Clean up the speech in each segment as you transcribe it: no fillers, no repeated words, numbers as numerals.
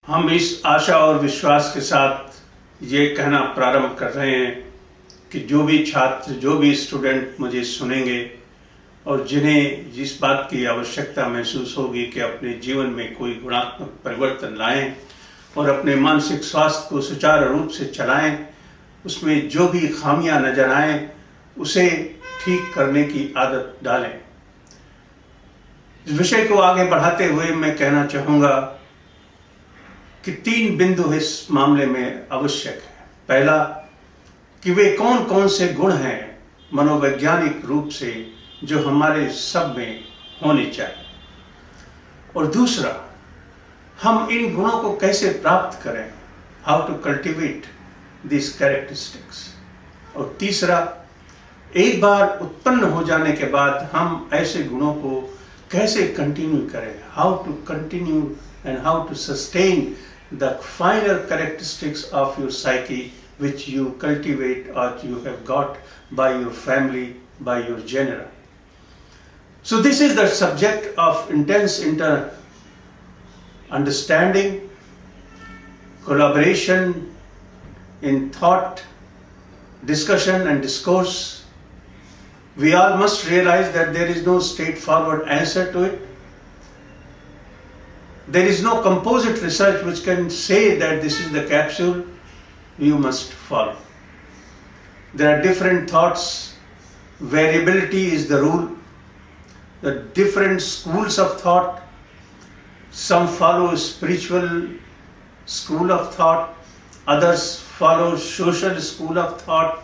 हम इस आशा और विश्वास के साथ ये कहना प्रारंभ कर रहे हैं कि जो भी छात्र, जो भी स्टूडेंट मुझे सुनेंगे और जिन्हें जिस बात की आवश्यकता महसूस होगी कि अपने जीवन में कोई गुणात्मक परिवर्तन लाएं और अपने मानसिक स्वास्थ्य को सुचारू रूप से चलाएं, उसमें जो भी खामियां नजर आएं उसे ठीक करने की आदत डालें। इस विषय को आगे बढ़ाते हुए मैं कहना चाहूँगा कि 3 बिंदु इस मामले में आवश्यक है। पहला, कि वे कौन कौन से गुण हैं मनोवैज्ञानिक रूप से जो हमारे सब में होने चाहिए, और दूसरा, हम इन गुणों को कैसे प्राप्त करें, how to cultivate this characteristics, और तीसरा, एक बार उत्पन्न हो जाने के बाद हम ऐसे गुणों को कैसे कंटिन्यू करें, how to continue and how to sustain the finer characteristics of your psyche which you cultivate or you have got by your family, by your genera. So this is the subject of intense understanding, collaboration in thought, discussion and discourse. We all must realize that there is no straightforward answer to it. There is no composite research which can say that this is the capsule you must follow. There are different thoughts. Variability is the rule. The different schools of thought. Some follow spiritual school of thought. Others follow social school of thought.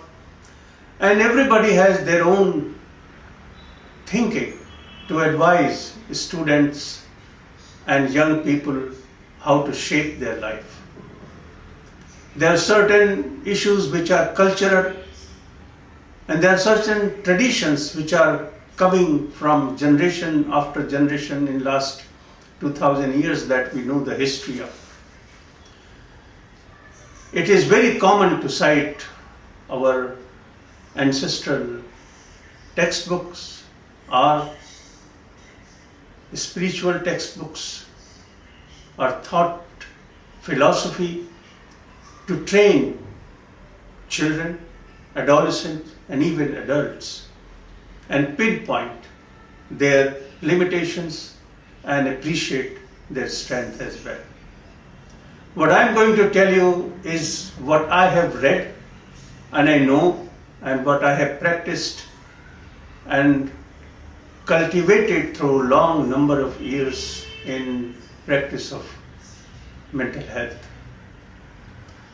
And everybody has their own thinking to advise students and young people how to shape their life. There are certain issues which are cultural, and there are certain traditions which are coming from generation after generation in last 2000 years that we know the history of. It is very common to cite our ancestral textbooks or spiritual textbooks or thought philosophy to train children, adolescents and even adults and pinpoint their limitations and appreciate their strength as well. What I am going to tell you is what I have read and I know and what I have practiced and cultivated through a long number of years in practice of mental health.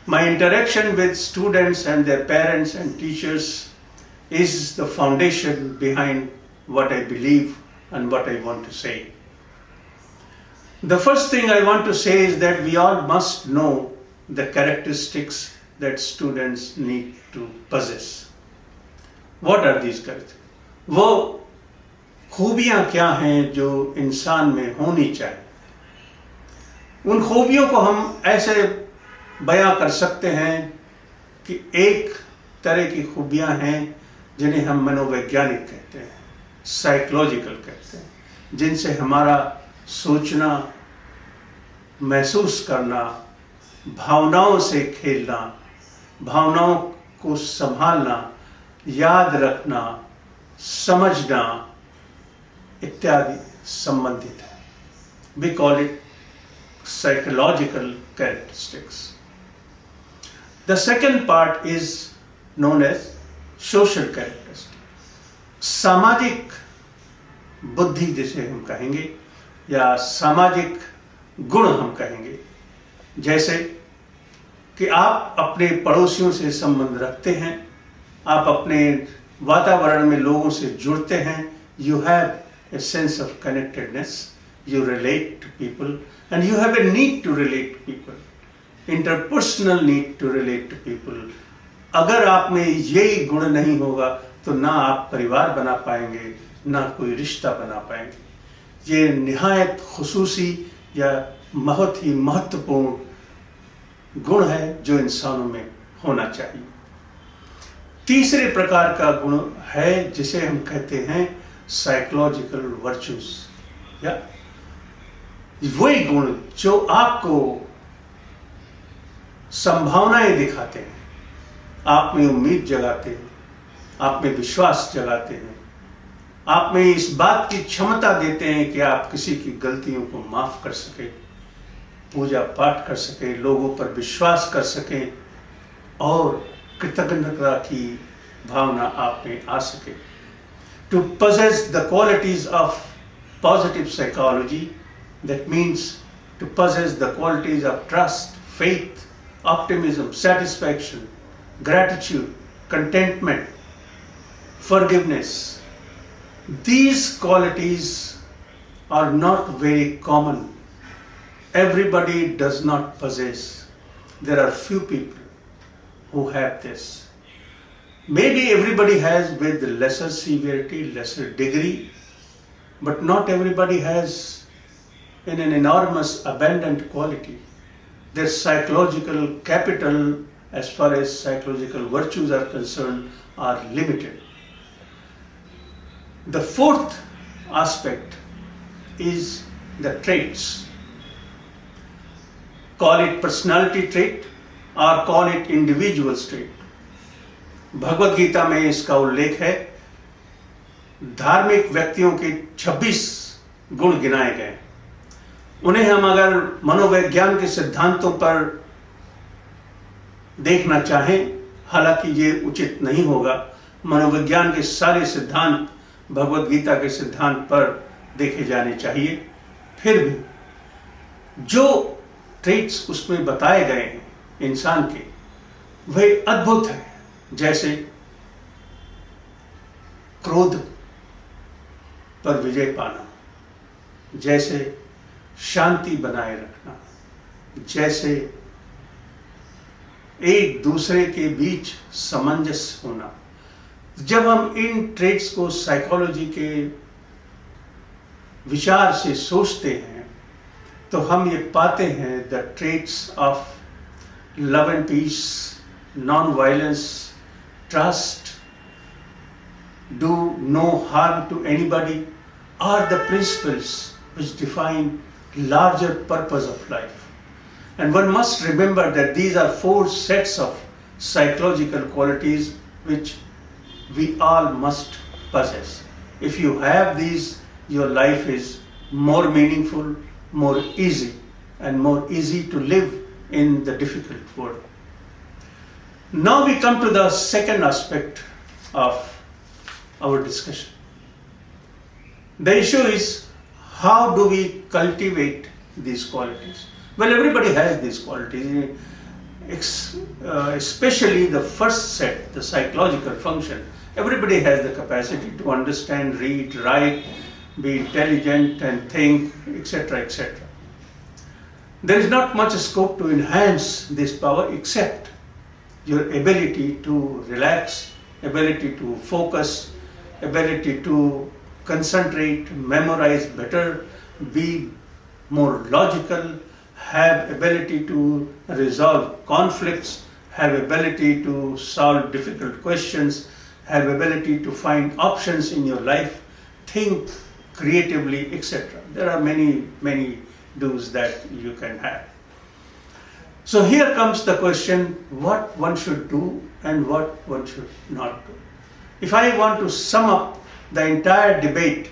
My interaction with students and their parents and teachers is the foundation behind what I believe and what I want to say. The first thing I want to say is that we all must know the characteristics that students need to possess. What are these characteristics? वो खूबियां क्या हैं जो इंसान में होनी चाहिए। उन खूबियों को हम ऐसे बयां कर सकते हैं कि एक तरह की खूबियां हैं जिन्हें हम मनोवैज्ञानिक कहते हैं, साइकोलॉजिकल कहते हैं, जिनसे हमारा सोचना, महसूस करना, भावनाओं से खेलना, भावनाओं को संभालना, याद रखना, समझना इत्यादि संबंधित है. We call it psychological characteristics. The second part is known as social characteristics. सामाजिक बुद्धि जिसे हम कहेंगे या सामाजिक गुण हम कहेंगे, जैसे कि आप अपने पड़ोसियों से संबंध रखते हैं, आप अपने वातावरण में लोगों से जुड़ते हैं, you have a sense of connectedness, you relate to people and you have a need to relate to people, interpersonal need to relate to people. अगर आप में यही गुण नहीं होगा तो ना आप परिवार बना पाएंगे, ना कोई रिश्ता बना पाएंगे. ये निहायत खुसूसी या बहुत ही महत्वपूर्ण गुण है जो इंसानों में होना चाहिए. तीसरे प्रकार का गुण है जिसे हम कहते हैं साइकोलॉजिकल वर्चूज, या वही गुण जो आपको संभावनाएं दिखाते हैं, आप में उम्मीद जगाते हैं, आप में विश्वास जगाते हैं, आप में इस बात की क्षमता देते हैं कि आप किसी की गलतियों को माफ कर सकें, पूजा पाठ कर सकें, लोगों पर विश्वास कर सकें और कृतज्ञता की भावना आप में आ सके. To possess the qualities of positive psychology, that means to possess the qualities of trust, faith, optimism, satisfaction, gratitude, contentment, forgiveness. These qualities are not very common. Everybody does not possess. There are few people who have this. Maybe everybody has with lesser severity, lesser degree, but not everybody has in an enormous, abundant quality. Their psychological capital, as far as psychological virtues are concerned, are limited. The fourth aspect is the traits. Call it personality trait or call it individual trait. Bhagavad Gita में इसका उल्लेख है. धार्मिक व्यक्तियों के 26 गुण गिनाए गए. उन्हें हम अगर मनोविज्ञान के सिद्धांतों पर देखना चाहें, हालांकि ये उचित नहीं होगा, मनोविज्ञान के सारे सिद्धांत भगवद गीता के सिद्धांत पर देखे जाने चाहिए. फिर भी जो ट्रेट्स उसमें बताए गए हैं इंसान के, वह अद्भुत है. जैसे क्रोध पर विजय पाना, जैसे शांति बनाए रखना, जैसे एक दूसरे के बीच सामंजस्य होना. जब हम इन ट्रेट्स को साइकोलॉजी के विचार से सोचते हैं तो हम ये पाते हैं the traits of love and peace, non violence, trust, do no harm to anybody are the principles which define larger purpose of life. And one must remember that these are 4 sets of psychological qualities which we all must possess. If you have these, your life is more meaningful, more easy, and more easy to live in the difficult world. Now we come to the second aspect of our discussion. The issue is, how do we cultivate these qualities? Well, everybody has these qualities, especially the first set, the psychological function. Everybody has the capacity to understand, read, write, be intelligent and think, etc., etc. There is not much scope to enhance this power except your ability to relax, ability to focus, ability to concentrate, memorize better, be more logical, have ability to resolve conflicts, have ability to solve difficult questions, have ability to find options in your life, think creatively, etc. There are many do's that you can have. So here comes the question, what one should do and what one should not do. If I want to sum up the entire debate,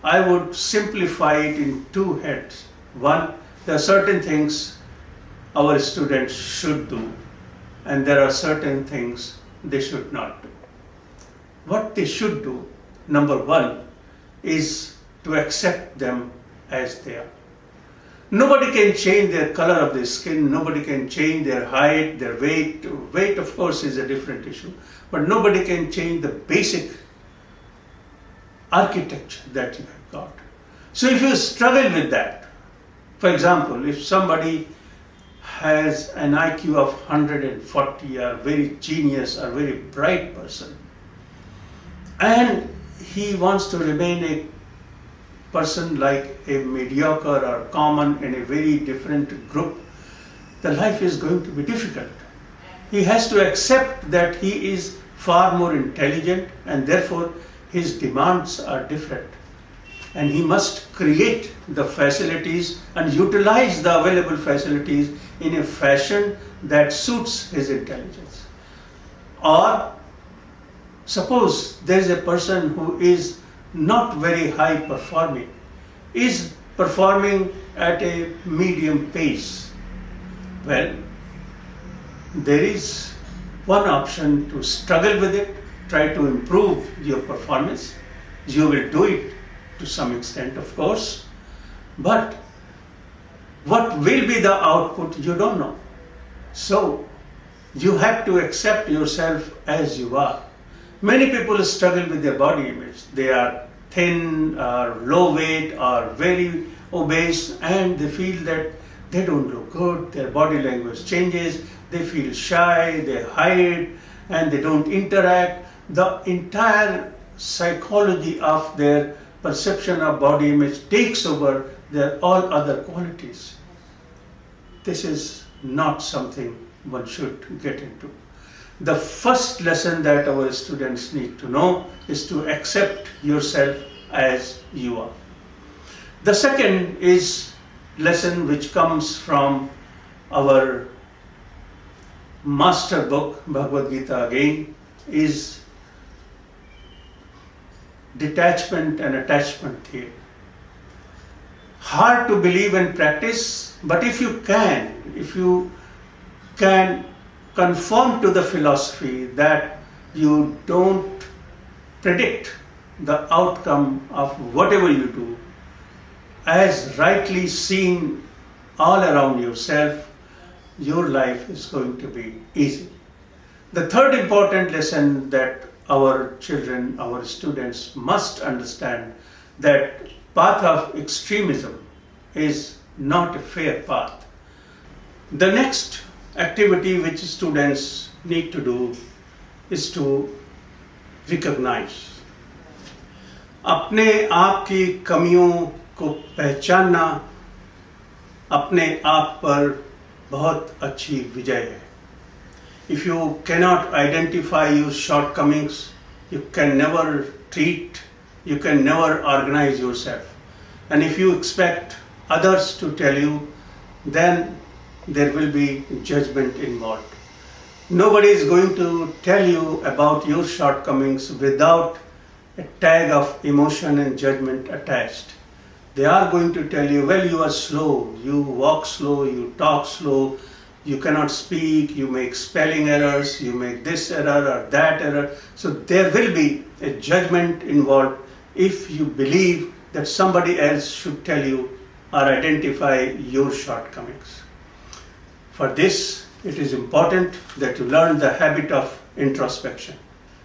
I would simplify it in 2 heads. One, there are certain things our students should do, and there are certain things they should not do. What they should do, number 1, is to accept them as they are. Nobody can change their color of the skin, nobody can change their height, their weight. Weight, of course, is a different issue, but nobody can change the basic architecture that you have got. So if you struggle with that, for example, if somebody has an IQ of 140, or very genius or very bright person, and he wants to remain a person like a mediocre or common in a very different group, the life is going to be difficult. He has to accept that he is far more intelligent and therefore his demands are different. And he must create the facilities and utilize the available facilities in a fashion that suits his intelligence. Or suppose there is a person who is not very high performing, is performing at a medium pace. Well, there is one option to struggle with it, try to improve your performance. You will do it to some extent, of course, but what will be the output, you don't know. So, you have to accept yourself as you are. Many people struggle with their body image. They are thin, or low weight, or very obese, and they feel that they don't look good, their body language changes, they feel shy, they hide, and they don't interact. The entire psychology of their perception of body image takes over their all other qualities. This is not something one should get into. The first lesson that our students need to know is to accept yourself as you are. The second is lesson which comes from our master book, Bhagavad Gita again, is detachment and attachment theory. Hard to believe and practice, but if you can conform to the philosophy that you don't predict the outcome of whatever you do, as rightly seen all around yourself, your life is going to be easy. The third important lesson that our children, our students must understand, that path of extremism is not a fair path. The next activity which students need to do is to recognize. अपने आप की कमियों को पहचानना अपने आप पर बहुत अच्छी विजय है. If you cannot identify your shortcomings, you can never treat, you can never organize yourself. And if you expect others to tell you, then there will be judgment involved. Nobody is going to tell you about your shortcomings without a tag of emotion and judgment attached. They are going to tell you, well, you are slow, you walk slow, you talk slow, you cannot speak, you make spelling errors, you make this error or that error. So there will be a judgment involved if you believe that somebody else should tell you or identify your shortcomings. For this, it is important that you learn the habit of introspection.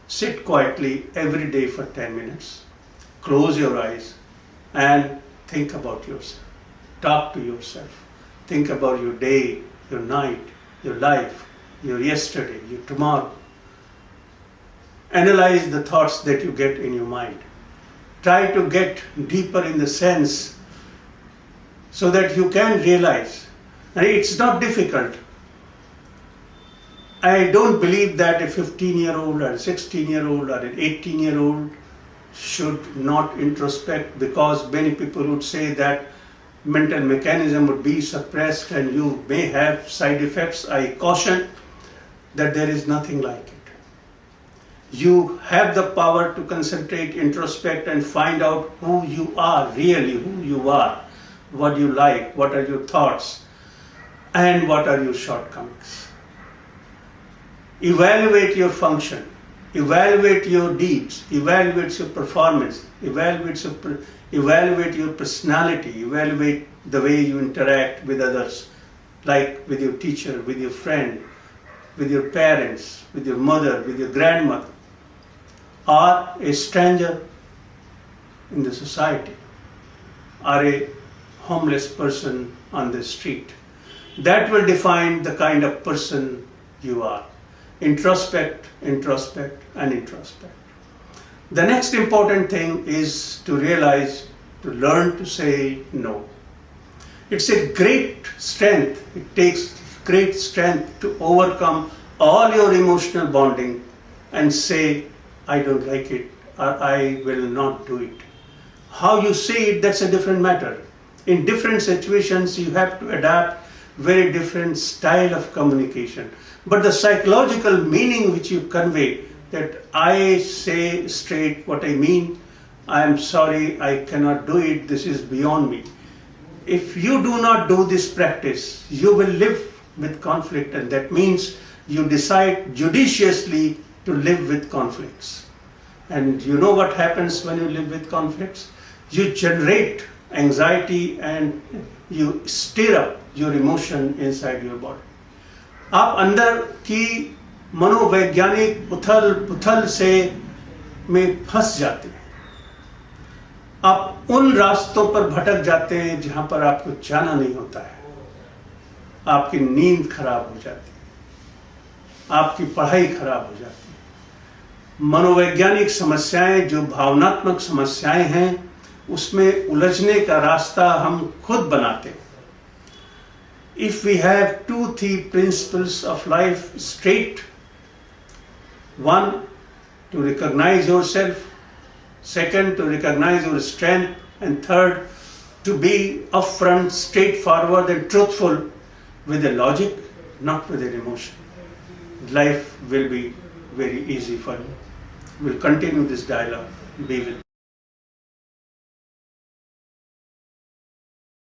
Sit quietly every day for 10 minutes. Close your eyes and think about yourself. Talk to yourself. Think about your day, your night, your life, your yesterday, your tomorrow. Analyze the thoughts that you get in your mind. Try to get deeper in the sense so that you can realize. And it's not difficult. I don't believe that a 15-year-old or a 16-year-old or an 18-year-old should not introspect, because many people would say that mental mechanism would be suppressed and you may have side effects. I caution that there is nothing like it. You have the power to concentrate, introspect and find out who you are, really who you are, what you like, what are your thoughts and what are your shortcomings. Evaluate your function, evaluate your deeds, evaluate your performance, evaluate your personality, evaluate the way you interact with others, like with your teacher, with your friend, with your parents, with your mother, with your grandmother, or a stranger in the society, or a homeless person on the street. That will define the kind of person you are. Introspect, introspect, and introspect. The next important thing is to realize, to learn to say no. It's a great strength. It takes great strength to overcome all your emotional bonding and say, I don't like it, or I will not do it. How you say it, that's a different matter. In different situations, you have to adapt very different style of communication. But the psychological meaning which you convey, that I say straight what I mean, I am sorry, I cannot do it, this is beyond me. If you do not do this practice, you will live with conflict, and that means you decide judiciously to live with conflicts. And you know what happens when you live with conflicts? You generate anxiety and you stir up your emotion inside your body. आप अंदर की मनोवैज्ञानिक उथल पुथल से में फंस जाते हैं। आप उन रास्तों पर भटक जाते हैं जहां पर आपको जाना नहीं होता है। आपकी नींद खराब हो जाती है, आपकी पढ़ाई खराब हो जाती है। मनोवैज्ञानिक समस्याएं जो भावनात्मक समस्याएं हैं, उसमें उलझने का रास्ता हम खुद बनाते हैं। If we have 2-3 principles of life straight, one, to recognize yourself, second, to recognize your strength, and third, to be upfront, straightforward and truthful with a logic, not with an emotion, life will be very easy for you. We'll continue this dialogue. Be with me.